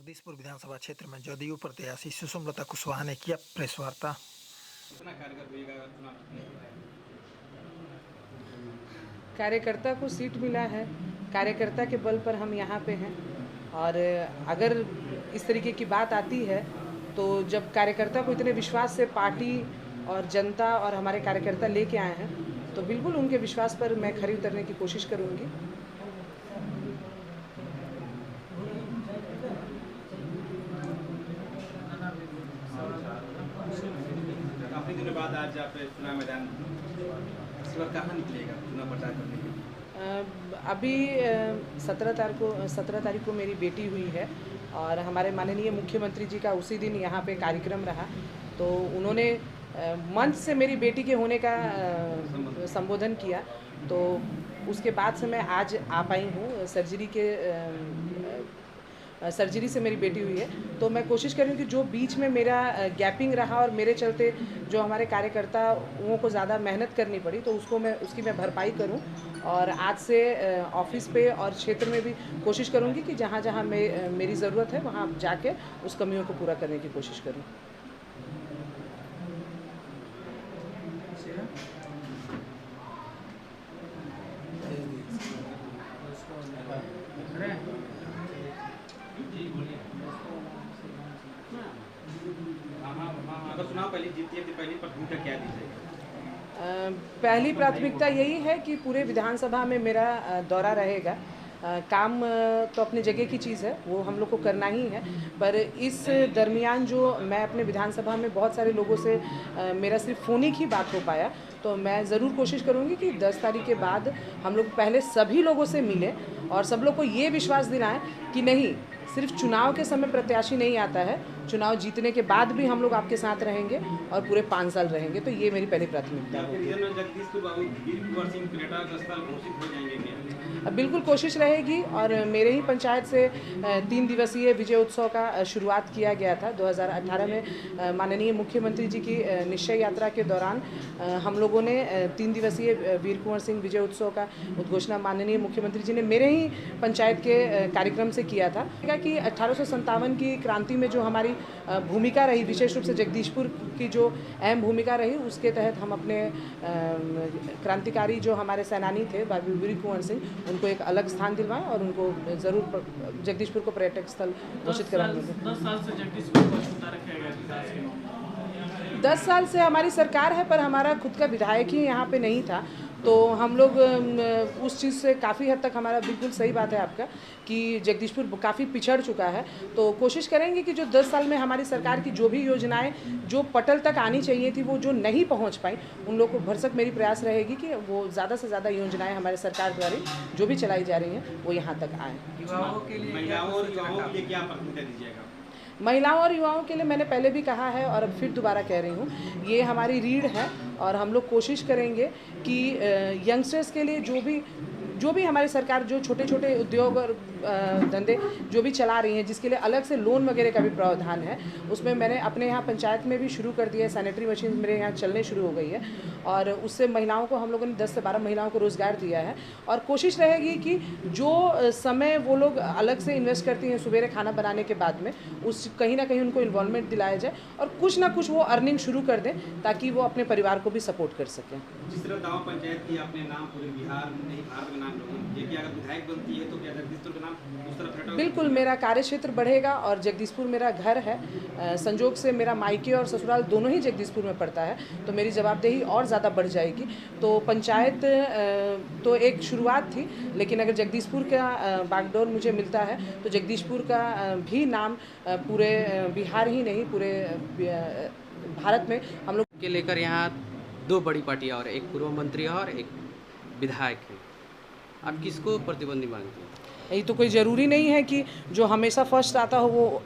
जगदीशपुर विधानसभा क्षेत्र में जदयू प्रत्याशी सुषमलता कुशवाहा ने किया प्रेस वार्ता। कार्यकर्ता को सीट मिला है, कार्यकर्ता के बल पर हम यहाँ पे हैं। और अगर इस तरीके की बात आती है तो जब कार्यकर्ता को इतने विश्वास से पार्टी और जनता और हमारे कार्यकर्ता लेके आए हैं तो बिल्कुल उनके विश्वास पर मैं खरी उतरने की कोशिश करूँगी। काफी दिनों बाद आज आप चुनाव मैदान इस बार कहाँ निकलेगा चुनाव प्रचार करने के लिए? अभी 17 तारीख को मेरी बेटी हुई है और हमारे माननीय मुख्यमंत्री जी का उसी दिन यहाँ पे कार्यक्रम रहा, तो उन्होंने मंच से मेरी बेटी के होने का संबोधन किया, तो उसके बाद से मैं आज आ पाई हूँ। सर्जरी से मेरी बेटी हुई है, तो मैं कोशिश कर रही हूँ कि जो बीच में मेरा गैपिंग रहा और मेरे चलते जो हमारे कार्यकर्ताओं को ज़्यादा मेहनत करनी पड़ी, तो उसकी मैं भरपाई करूँ। और आज से ऑफिस पे और क्षेत्र में भी कोशिश करूँगी कि जहाँ जहाँ मेरी ज़रूरत है वहाँ जाके उस कमियों को पूरा करने की कोशिश करूँ। अगर चुनाव पहले जीतती है तो पहली प्राथमिकता क्या दी जाएगी? पहली प्राथमिकता यही है कि पूरे विधानसभा में मेरा दौरा रहेगा। काम तो अपनी जगह की चीज़ है, वो हम लोग को करना ही है, पर इस दरमियान जो मैं अपने विधानसभा में बहुत सारे लोगों से मेरा सिर्फ फ़ोनिक ही बात हो पाया, तो मैं ज़रूर कोशिश करूँगी कि 10 तारीख के बाद हम लोग पहले सभी लोगों से मिलें और सब लोग को ये विश्वास दिलाएं कि नहीं, सिर्फ चुनाव के समय प्रत्याशी नहीं आता है, चुनाव जीतने के बाद भी हम लोग आपके साथ रहेंगे और पूरे 5 साल रहेंगे। तो ये मेरी पहली प्राथमिकता है। बिल्कुल कोशिश रहेगी और मेरे ही पंचायत से 3 दिवसीय विजय उत्सव का शुरुआत किया गया था 2018 में। माननीय मुख्यमंत्री जी की निश्चय यात्रा के दौरान हम लोगों ने 3 दिवसीय वीर कुंवर सिंह विजय उत्सव का उद्घोषणा माननीय मुख्यमंत्री जी ने मेरे ही पंचायत के कार्यक्रम से किया था कि 1857 की क्रांति में जो हमारी भूमिका रही, विशेष रूप से जगदीशपुर की जो अहम भूमिका रही, उसके तहत हम अपने क्रांतिकारी जो हमारे सेनानी थे वीर कुंवर सिंह, उनको एक अलग स्थान दिलवाएं और उनको ज़रूर जगदीशपुर को पर्यटक स्थल घोषित कराएंगे। 10 साल से जगदीशपुर को छूता रखा गया। 10 साल से हमारी सरकार है, पर हमारा खुद का विधायक ही यहाँ पे नहीं था, तो हम लोग उस चीज़ से काफ़ी हद तक हमारा बिल्कुल सही बात है आपका कि जगदीशपुर काफ़ी पिछड़ चुका है। तो कोशिश करेंगे कि जो 10 साल में हमारी सरकार की जो भी योजनाएं जो पटल तक आनी चाहिए थी वो जो नहीं पहुंच पाई, उन लोगों को भरसक मेरी प्रयास रहेगी कि वो ज़्यादा से ज़्यादा योजनाएं हमारे सरकार द्वारा जो भी चलाई जा रही हैं वो यहाँ तक आएँ। महिलाओं और युवाओं के लिए क्या प्राथमिकता दीजिएगा? महिलाओं और युवाओं के लिए मैंने पहले भी कहा है और अब फिर दोबारा कह रही हूँ, ये हमारी रीढ़ है और हम लोग कोशिश करेंगे कि यंगस्टर्स के लिए जो भी हमारी सरकार जो छोटे छोटे उद्योग और धंधे जो भी चला रही हैं, जिसके लिए अलग से लोन वगैरह का भी प्रावधान है, उसमें मैंने अपने यहाँ पंचायत में भी शुरू कर दिया है। सैनिटरी मशीन मेरे यहाँ चलने शुरू हो गई है और उससे महिलाओं को हम लोगों ने 10 से 12 महिलाओं को रोज़गार दिया है। और कोशिश रहेगी कि जो समय वो लोग अलग से इन्वेस्ट करती हैं सुबेरे खाना बनाने के बाद में, उस कहीं ना कहीं उनको इन्वॉल्वमेंट दिलाया जाए और कुछ ना कुछ वो अर्निंग शुरू कर दें ताकि वो अपने परिवार को भी सपोर्ट कर सकें। जिस तरह दावा पंचायत की आपने नाम पूरे बिहार नहीं भारत का नाम ये कि अगर विधायक बनती है तो क्या जगदीशपुर का नाम उस तरफ? बिल्कुल, मेरा कार्य क्षेत्र बढ़ेगा और जगदीशपुर मेरा घर है। संजोग से मेरा मायके और ससुराल दोनों ही जगदीशपुर में पड़ता है, तो मेरी जवाबदेही और ज़्यादा बढ़ जाएगी। तो पंचायत तो एक शुरुआत थी, लेकिन अगर जगदीशपुर का बागडोर मुझे मिलता है तो जगदीशपुर का भी नाम पूरे बिहार ही नहीं पूरे भारत में हम लोग के लेकर यहाँ 2 बड़ी पार्टियाँ और एक पूर्व मंत्री और एक विधायक है। आप किसको प्रतिद्वंदी मानते हैं? ये तो कोई ज़रूरी नहीं है कि जो हमेशा फर्स्ट आता हो वो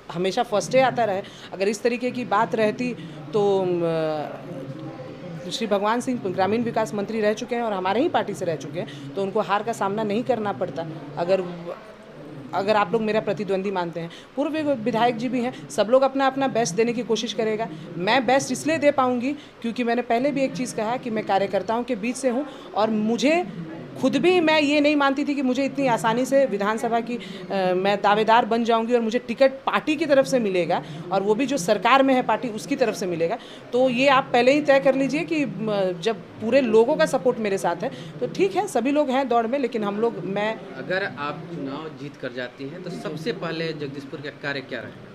हमेशा फर्स्ट ही आता रहे। अगर इस तरीके की बात रहती तो श्री भगवान सिंह ग्रामीण विकास मंत्री रह चुके हैं और हमारे ही पार्टी से रह चुके हैं, तो उनको हार का सामना नहीं करना पड़ता। अगर आप लोग मेरा प्रतिद्वंदी मानते हैं, पूर्व विधायक जी भी हैं, सब लोग अपना अपना बेस्ट देने की कोशिश करेगा। मैं बेस्ट इसलिए दे पाऊंगी क्योंकि मैंने पहले भी एक चीज़ कहा कि मैं कार्यकर्ताओं के बीच से हूं और मुझे खुद भी मैं ये नहीं मानती थी कि मुझे इतनी आसानी से विधानसभा की मैं दावेदार बन जाऊंगी और मुझे टिकट पार्टी की तरफ से मिलेगा, और वो भी जो सरकार में है पार्टी उसकी तरफ से मिलेगा। तो ये आप पहले ही तय कर लीजिए कि जब पूरे लोगों का सपोर्ट मेरे साथ है तो ठीक है, सभी लोग हैं दौड़ में, लेकिन हम लोग अगर आप चुनाव जीत कर जाती हैं तो सबसे पहले जगदीशपुर का कार्य क्या रहेगा?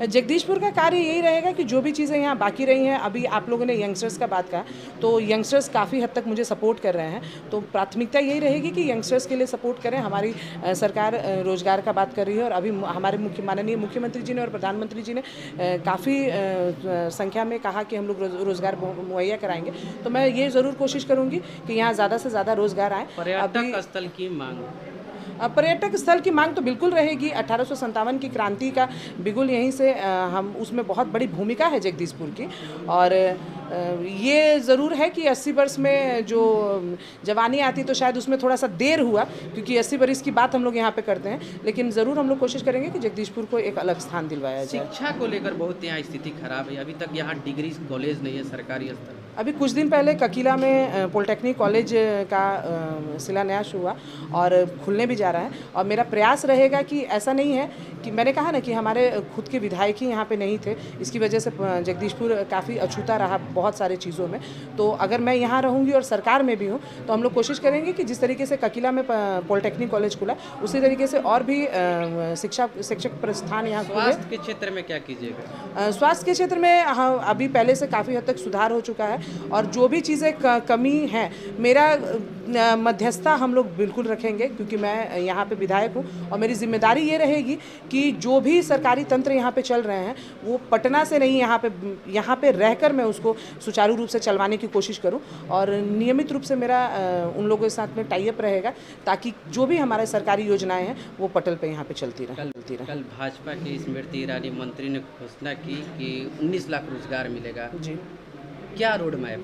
जगदीशपुर का कार्य यही रहेगा कि जो भी चीज़ें यहाँ बाकी रही हैं, अभी आप लोगों ने यंगस्टर्स का बात कहा, तो यंगस्टर्स काफ़ी हद तक मुझे सपोर्ट कर रहे हैं, तो प्राथमिकता यही रहेगी कि यंगस्टर्स के लिए सपोर्ट करें। हमारी सरकार रोजगार का बात कर रही है, और अभी हमारे माननीय मुख्यमंत्री जी ने और प्रधानमंत्री जी ने काफ़ी संख्या में कहा कि हम लोग रोजगार मुहैया कराएंगे, तो मैं ये ज़रूर कोशिश करूँगी कि यहाँ ज़्यादा से ज़्यादा रोजगार आए। पर्यटक स्थल की मांग, पर्यटक स्थल की मांग तो बिल्कुल रहेगी। 1857 की क्रांति का बिगुल यहीं से हम उसमें बहुत बड़ी भूमिका है जगदीशपुर की, और ये ज़रूर है कि 80 वर्ष में जो जवानी आती तो शायद उसमें थोड़ा सा देर हुआ, क्योंकि 80 वर्ष की बात हम लोग यहाँ पे करते हैं, लेकिन ज़रूर हम लोग कोशिश करेंगे कि जगदीशपुर को एक अलग स्थान दिलवाया जाए। शिक्षा को लेकर बहुत यहाँ स्थिति खराब है, अभी तक यहाँ डिग्री कॉलेज नहीं है सरकारी स्तर। अभी कुछ दिन पहले ककीला में पॉलिटेक्निक कॉलेज का शिलान्यास हुआ और खुलने भी जा रहा है, और मेरा प्रयास रहेगा कि ऐसा नहीं है कि मैंने कहा ना कि हमारे खुद के विधायक ही यहाँ पे नहीं थे, इसकी वजह से जगदीशपुर काफ़ी अछूता रहा बहुत सारे चीज़ों में। तो अगर मैं यहाँ रहूँगी और सरकार में भी हूँ तो हम लोग कोशिश करेंगे कि जिस तरीके से ककीला में पॉलिटेक्निक कॉलेज खुला, उसी तरीके से और भी शिक्षक प्रस्थान यहाँ खुले। स्वास्थ्य के क्षेत्र में क्या कीजिएगा? स्वास्थ्य के क्षेत्र में अभी पहले से काफ़ी हद तक सुधार हो चुका है, और जो भी चीज़ें कमी है, मेरा मध्यस्थता हम लोग बिल्कुल रखेंगे, क्योंकि मैं यहाँ पे विधायक हूँ, और मेरी जिम्मेदारी ये रहेगी कि जो भी सरकारी तंत्र यहाँ पे चल रहे हैं वो पटना से नहीं, यहाँ पे रहकर मैं उसको सुचारू रूप से चलवाने की कोशिश करूँ, और नियमित रूप से मेरा उन लोगों के साथ में टाई अप रहेगा, ताकि जो भी हमारे सरकारी योजनाएँ हैं वो पटल पे यहाँ पे चलती रहे। कल भाजपा की स्मृति ईरानी मंत्री ने घोषणा की कि 19 लाख रोजगार मिलेगा जी, क्या रोड मैप?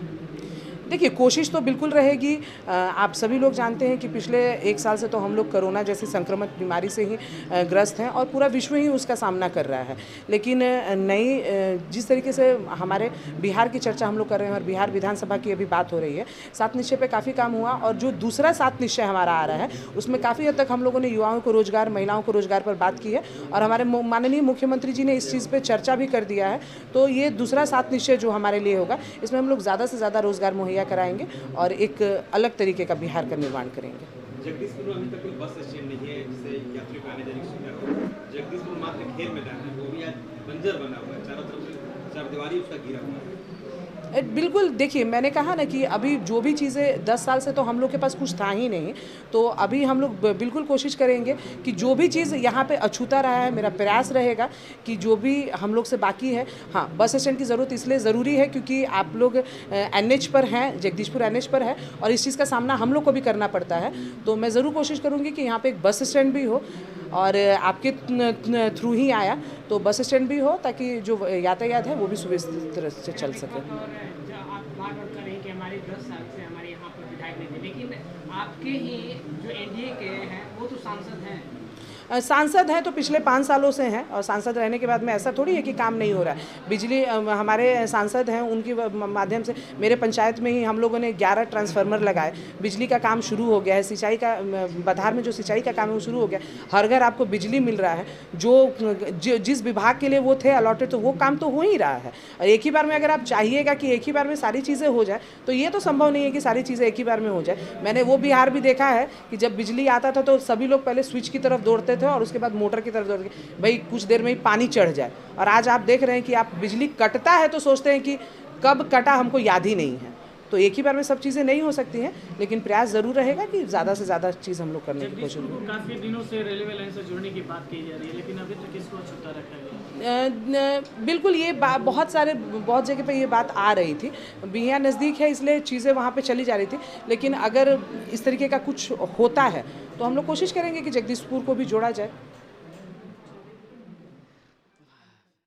देखिए, कोशिश तो बिल्कुल रहेगी। आप सभी लोग जानते हैं कि पिछले 1 साल से तो हम लोग कोरोना जैसी संक्रामक बीमारी से ही ग्रस्त हैं, और पूरा विश्व ही उसका सामना कर रहा है। लेकिन जिस तरीके से हमारे बिहार की चर्चा हम लोग कर रहे हैं, और बिहार विधानसभा की अभी बात हो रही है, 7 निश्चय पे काफ़ी काम हुआ, और जो दूसरा 7 निश्चय हमारा आ रहा है उसमें काफ़ी हद तक हम लोगों ने युवाओं को रोजगार, महिलाओं को रोजगार पर बात की है, और हमारे माननीय मुख्यमंत्री जी ने इस चीज़ पर चर्चा भी कर दिया है। तो ये दूसरा 7 निश्चय जो हमारे लिए होगा, इसमें हम लोग ज़्यादा से ज़्यादा रोजगार मुहैया कराएंगे और एक अलग तरीके का बिहार का निर्माण करेंगे। जगदीशपुर में अभी तक कोई बस स्टैंड नहीं है जिससे यात्रियों को आने जाने की सुविधा हो। जगदीशपुर मात्र खेल मैदान है, वो भी आज बंजर बना हुआ है, चारों तरफ से चारदीवारी उसका घिरा हुआ है। बिल्कुल, देखिए मैंने कहा ना कि अभी जो भी चीज़ें 10 साल से तो हम लोग के पास कुछ था ही नहीं, तो अभी हम लोग बिल्कुल कोशिश करेंगे कि जो भी चीज़ यहाँ पे अछूता रहा है, मेरा प्रयास रहेगा कि जो भी हम लोग से बाकी है, हाँ, बस स्टैंड की ज़रूरत इसलिए ज़रूरी है क्योंकि आप लोग NH पर हैं, जगदीशपुर NH पर है, और इस चीज़ का सामना हम लोग को भी करना पड़ता है। तो मैं ज़रूर कोशिश करूँगी कि यहाँ पर एक बस स्टैंड भी हो, और आपके थ्रू ही आया तो बस स्टैंड भी हो, ताकि जो यातायात है वो भी सुव्यवस्थित तरह से चल सके। आप बार बार कर रहे हैं कि हमारे 10 साल से हमारे यहाँ पर विधायक नहीं थे, लेकिन आपके ही जो NDA के हैं वो तो सांसद हैं। सांसद हैं तो पिछले 5 सालों से हैं, और सांसद रहने के बाद में ऐसा थोड़ी है कि काम नहीं हो रहा है। बिजली हमारे सांसद हैं, उनके माध्यम से मेरे पंचायत में ही हम लोगों ने 11 ट्रांसफार्मर लगाए, बिजली का काम शुरू हो गया है। सिंचाई का बधार में जो सिंचाई का काम है वो शुरू हो गया, हर घर आपको बिजली मिल रहा है। जो जिस विभाग के लिए वो थे अलॉटेड, तो वो काम तो हो ही रहा है। और एक ही बार में अगर आप चाहिएगा कि एक ही बार में सारी चीज़ें हो जाए, तो ये तो संभव नहीं है कि सारी चीज़ें एक ही बार में हो जाए। मैंने वो बिहार भी देखा है कि जब बिजली आता था तो सभी लोग पहले स्विच की तरफ दौड़ते थे और उसके बाद मोटर की तरफ दौड़ के भाई कुछ देर में ही पानी चढ़ जाए, और आज आप देख रहे हैं कि आप बिजली कटता है तो सोचते हैं कि कब कटा हमको याद ही नहीं है। तो एक ही बार में सब चीज़ें नहीं हो सकती हैं, लेकिन प्रयास ज़रूर रहेगा कि ज़्यादा से ज़्यादा चीज़ हम लोग करने की कोशिश करें। काफ़ी दिनों से रेलवे लाइन से जुड़ने की बात की जा रही है, लेकिन अभी तक इसको छूटा रखा गया। बिल्कुल, ये बहुत जगह पे ये बात आ रही थी। बिहिया नज़दीक है इसलिए चीज़ें वहाँ पे चली जा रही थी, लेकिन अगर इस तरीके का कुछ होता है तो हम लोग कोशिश करेंगे कि जगदीशपुर को भी जोड़ा जाए।